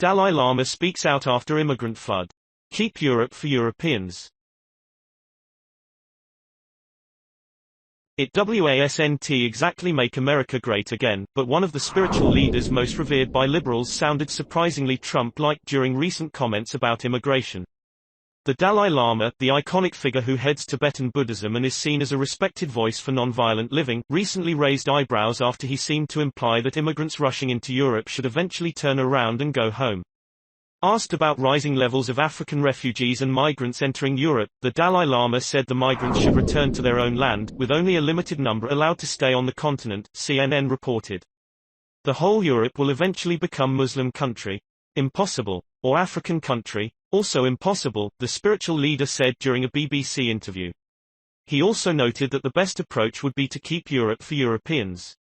Dalai Lama speaks out after immigrant flood. Keep Europe for Europeans. It wasn't exactly make America great again, but one of the spiritual leaders most revered by liberals sounded surprisingly Trump-like during recent comments about immigration. The Dalai Lama, the iconic figure who heads Tibetan Buddhism and is seen as a respected voice for nonviolent living, recently raised eyebrows after he seemed to imply that immigrants rushing into Europe should eventually turn around and go home. Asked about rising levels of African refugees and migrants entering Europe, the Dalai Lama said the migrants should return to their own land, with only a limited number allowed to stay on the continent, CNN reported. The whole Europe will eventually become Muslim country. Impossible. Or African country. Also impossible, the spiritual leader said during a BBC interview. He also noted that the best approach would be to keep Europe for Europeans.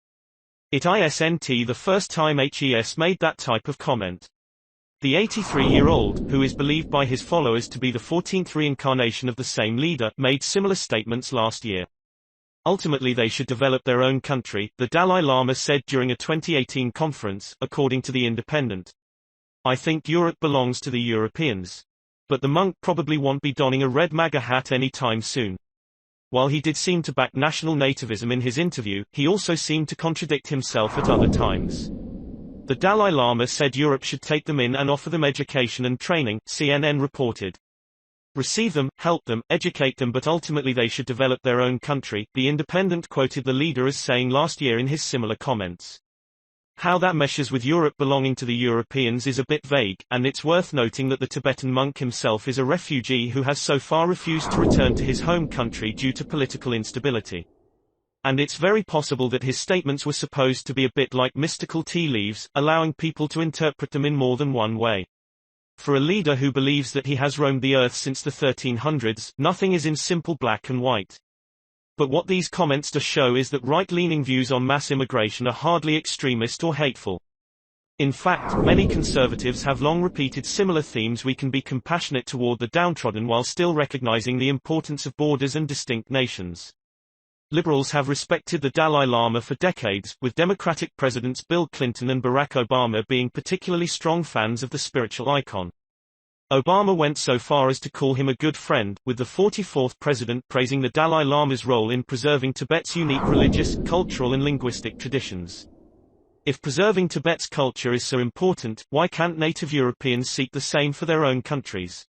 It isn't the first time HES made that type of comment. The 83-year-old, who is believed by his followers to be the 14th reincarnation of the same leader, made similar statements last year. Ultimately they should develop their own country, the Dalai Lama said during a 2018 conference, according to The Independent. I think Europe belongs to the Europeans. But the monk probably won't be donning a red MAGA hat anytime soon. While he did seem to back national nativism in his interview, he also seemed to contradict himself at other times. The Dalai Lama said Europe should take them in and offer them education and training, CNN reported. Receive them, help them, educate them, but ultimately they should develop their own country, The Independent quoted the leader as saying last year in his similar comments. How that meshes with Europe belonging to the Europeans is a bit vague, and it's worth noting that the Tibetan monk himself is a refugee who has so far refused to return to his home country due to political instability. And it's very possible that his statements were supposed to be a bit like mystical tea leaves, allowing people to interpret them in more than one way. For a leader who believes that he has roamed the earth since the 1300s, nothing is in simple black and white. But what these comments do show is that right-leaning views on mass immigration are hardly extremist or hateful. In fact, many conservatives have long repeated similar themes: we can be compassionate toward the downtrodden while still recognizing the importance of borders and distinct nations. Liberals have respected the Dalai Lama for decades, with Democratic presidents Bill Clinton and Barack Obama being particularly strong fans of the spiritual icon. Obama went so far as to call him a good friend, with the 44th president praising the Dalai Lama's role in preserving Tibet's unique religious, cultural and linguistic traditions. If preserving Tibet's culture is so important, why can't native Europeans seek the same for their own countries?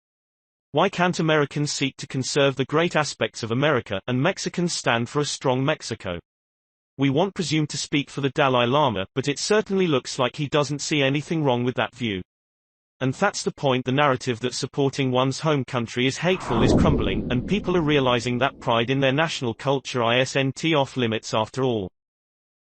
Why can't Americans seek to conserve the great aspects of America, and Mexicans stand for a strong Mexico? We won't presume to speak for the Dalai Lama, but it certainly looks like he doesn't see anything wrong with that view. And that's the point: the narrative that supporting one's home country is hateful is crumbling, and people are realizing that pride in their national culture isn't off limits after all.